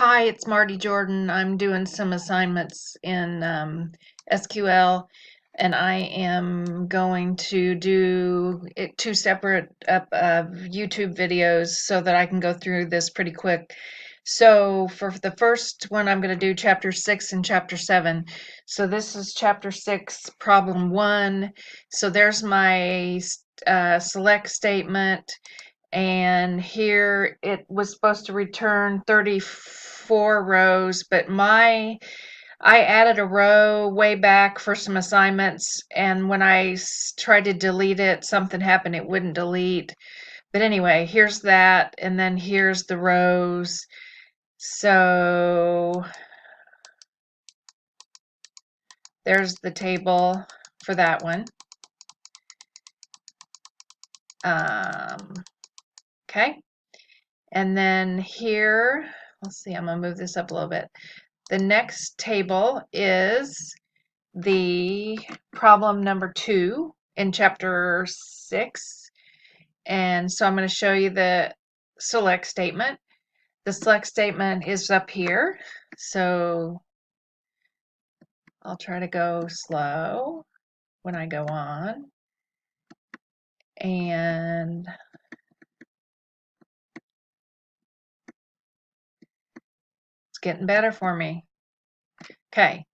Hi, it's Marty Jordan. I'm doing some assignments in SQL, and I am going to do two separate YouTube videos so that I can go through this pretty quick. So for the first one, I'm going to do chapter 6 and chapter 7. So this is chapter 6, problem 1. So there's my select statement. And here it was supposed to return 34 rows, but I added a row way back for some assignments, and when I tried to delete it, something happened, it wouldn't delete. But anyway, here's that, and then here's the rows. So there's the table for that one. Okay, and then here, let's see, I'm gonna move this up a little bit. The next table is the problem number 2 in chapter 6. And so I'm going to show you the select statement. The select statement is up here. So I'll try to go slow when I go on. And it's getting better for me. Okay.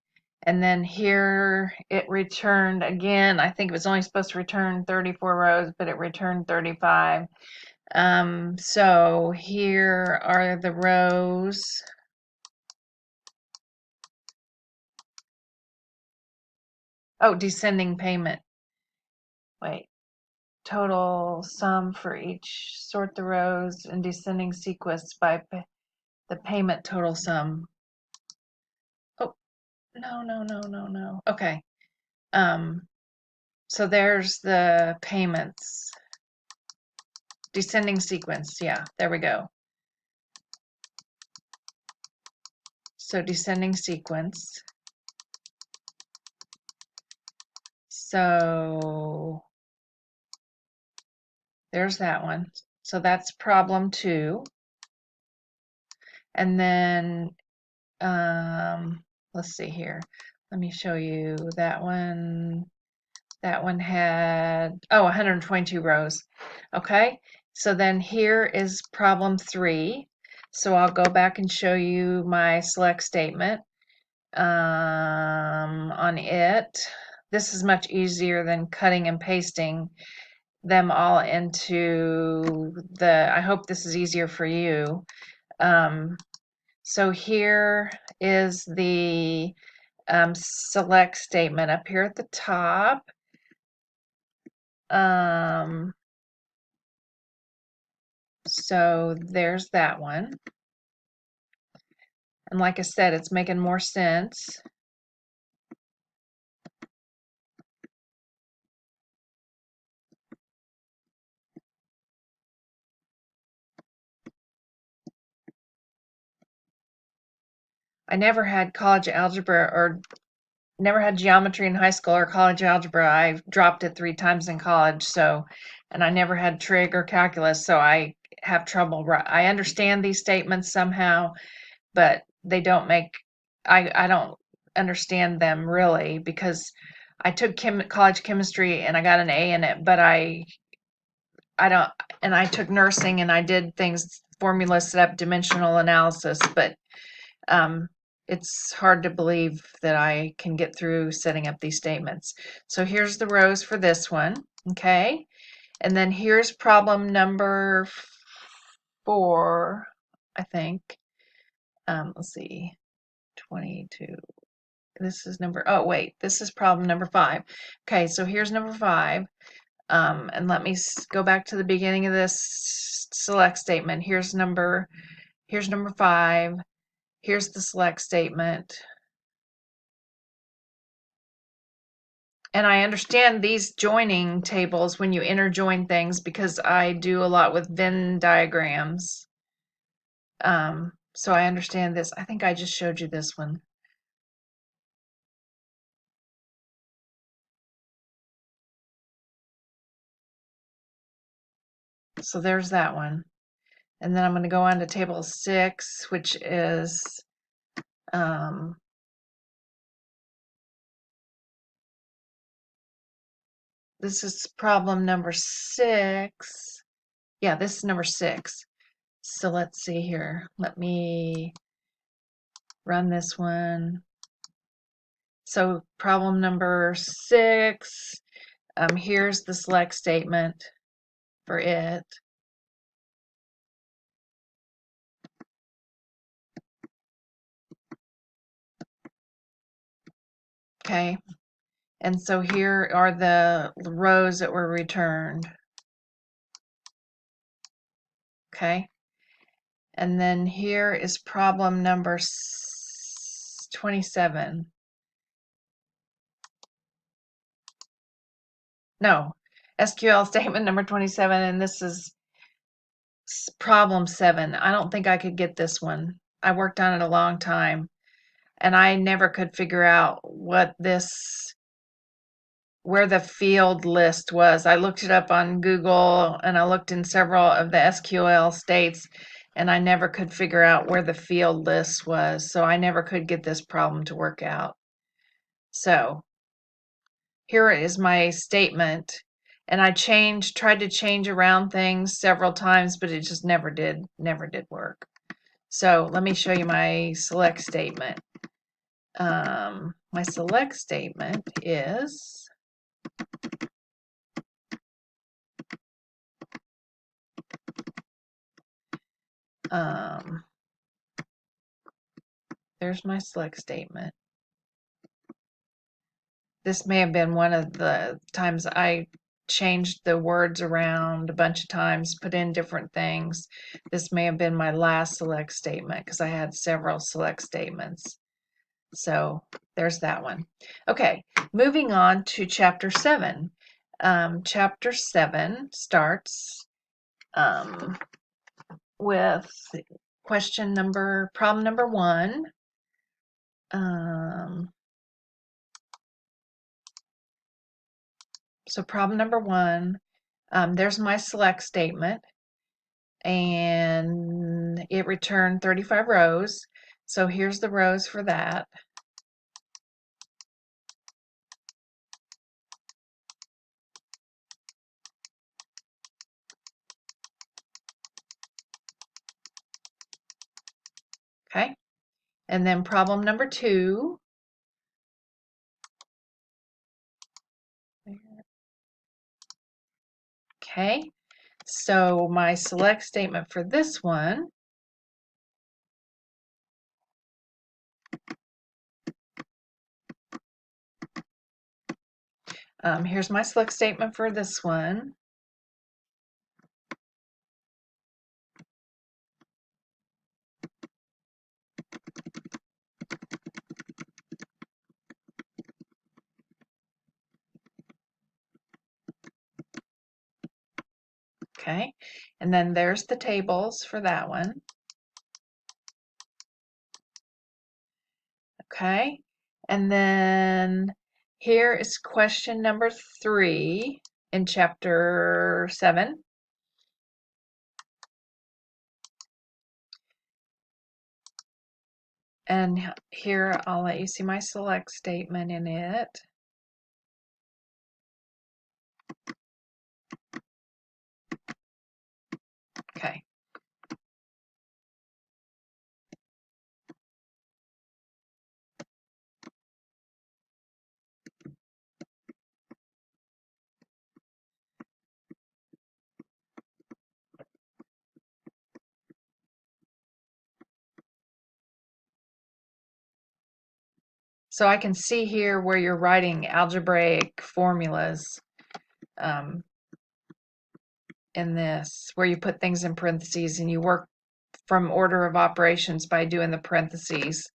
And then here it returned again. I think it was only supposed to return 34 rows, but it returned 35. So here are the rows. Oh, descending payment. Wait, total sum for each. Sort the rows in descending sequence by the payment total sum. Oh, no. Okay. So there's the payments. Descending sequence. Yeah, there we go. So descending sequence. So there's that one. So that's problem 2. And then let's see here. Let me show you that one. That one had 122 rows. Okay, so then here is problem 3. So I'll go back and show you my select statement on it. This is much easier than cutting and pasting them all into the, I hope this is easier for you. So here is the select statement up here at the top. So there's that one. And like I said, it's making more sense. I never had college algebra or never had geometry in high school or college algebra. I dropped it 3 times in college, so, and I never had trig or calculus, so I have trouble. I understand these statements somehow, but they don't make, I don't understand them really because I took college chemistry and I got an A in it, but I don't, and I took nursing and I did things, formula set up, dimensional analysis, but it's hard to believe that I can get through setting up these statements. So here's the rows for this one, okay? And then here's problem number 4, I think. Let's see, 22. This is oh wait, this is problem number 5. Okay, so here's number 5. And let me go back to the beginning of this select statement. Here's number 5. Here's the select statement. And I understand these joining tables when you interjoin things because I do a lot with Venn diagrams. So I understand this. I think I just showed you this one. So there's that one. And then I'm going to go on to table 6, which is this is problem number 6. Yeah, this is number 6. So let's see here. Let me run this one. So problem number 6, here's the select statement for it. Okay, and so here are the rows that were returned. Okay, and then here is problem number 27. No, SQL statement number 27, and this is problem 7. I don't think I could get this one. I worked on it a long time, and I never could figure out where the field list was. I looked it up on Google, and I looked in several of the SQL states, and I never could figure out where the field list was. So I never could get this problem to work out. So here is my statement, and I tried to change around things several times, but it just never did work. So let me show you my select statement. My select statement is there's my select statement. This may have been one of the times I changed the words around a bunch of times, put in different things. This may have been my last select statement because I had several select statements. So there's that one. Okay, moving on to chapter 7. Chapter 7 starts with problem number 1. So problem number 1, there's my select statement, and it returned 35 rows. So here's the rows for that. Okay, and then problem number 2. Okay, so my select statement for this one, here's my select statement for this one. Okay, and then there's the tables for that one. Okay, and then here is question number 3 in chapter 7. And here I'll let you see my select statement in it. Okay. So I can see here where you're writing algebraic formulas in this, where you put things in parentheses and you work from order of operations by doing the parentheses.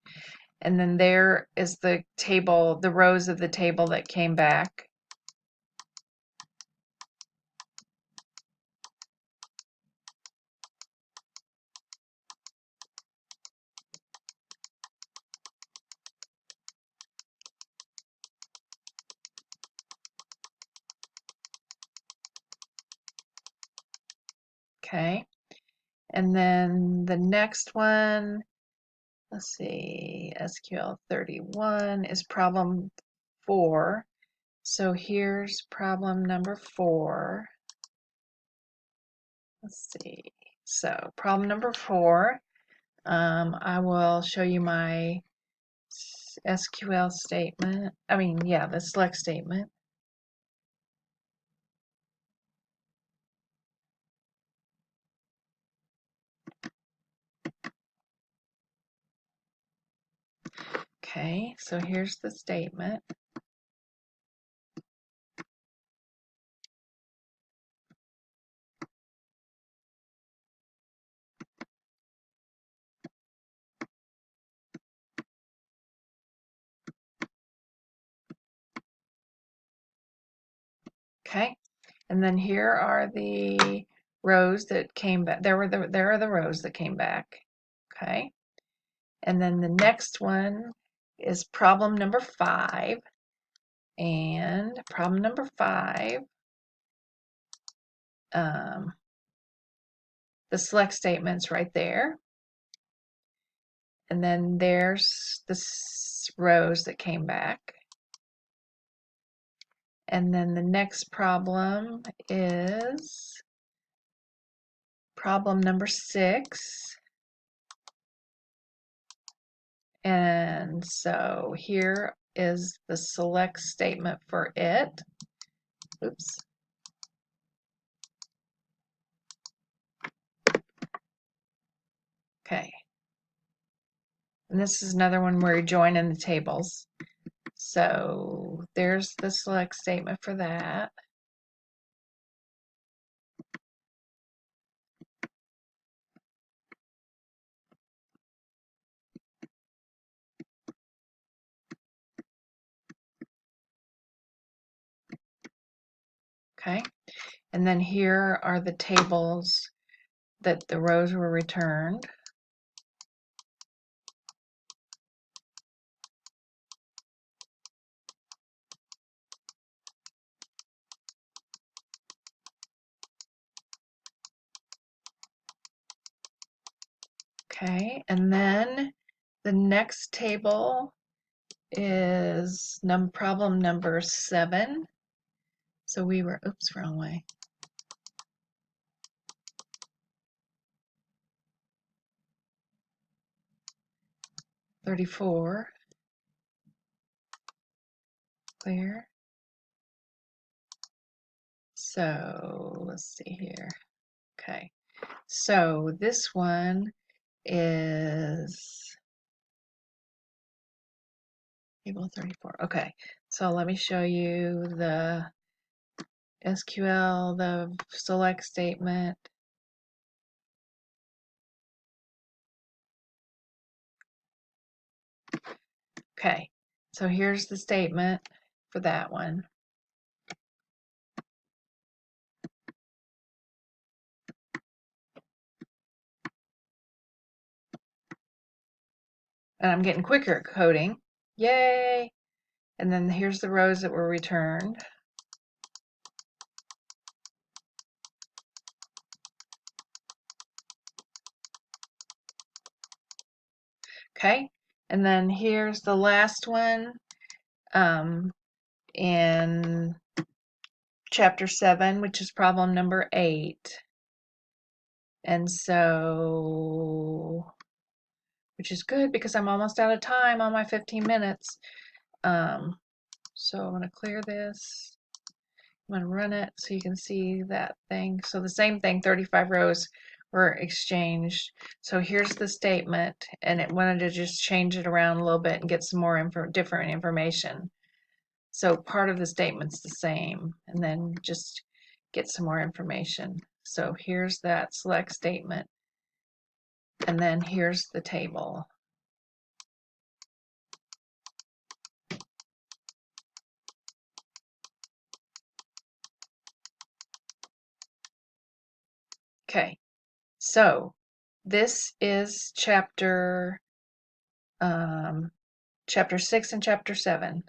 And then there is the table, the rows of the table that came back. Okay. And then the next one, let's see, SQL 31 is problem 4. So here's problem number 4. Let's see. So problem number 4, I will show you my SQL statement. The select statement. Okay, so here's the statement. Okay, and then here are the rows that came back. There are the rows that came back. Okay, and then the next one is problem number 5, and problem number 5, the select statement's right there, and then there's the rows that came back. And then the next problem is problem number 6. And so here is the select statement for it. Oops. Okay. And this is another one where you join in the tables. So there's the select statement for that. Okay. And then here are the tables that the rows were returned. Okay, and then the next table is problem number 7. So we were, oops, wrong way. $34. Clear. So let's see here. Okay, so this one is table 34. Okay, so let me show you the SQL, the select statement. Okay, so here's the statement for that one. And I'm getting quicker at coding. Yay! And then here's the rows that were returned. Okay, and then here's the last one in chapter 7, which is problem number 8. And so, which is good because I'm almost out of time on my 15 minutes. So I'm going to clear this. I'm going to run it so you can see that thing. So the same thing, 35 rows were exchanged. So here's the statement, and it wanted to just change it around a little bit and get some more different information. So part of the statement's the same, and then just get some more information. So here's that select statement, and then here's the table. Okay, so this is chapter 6 and chapter 7.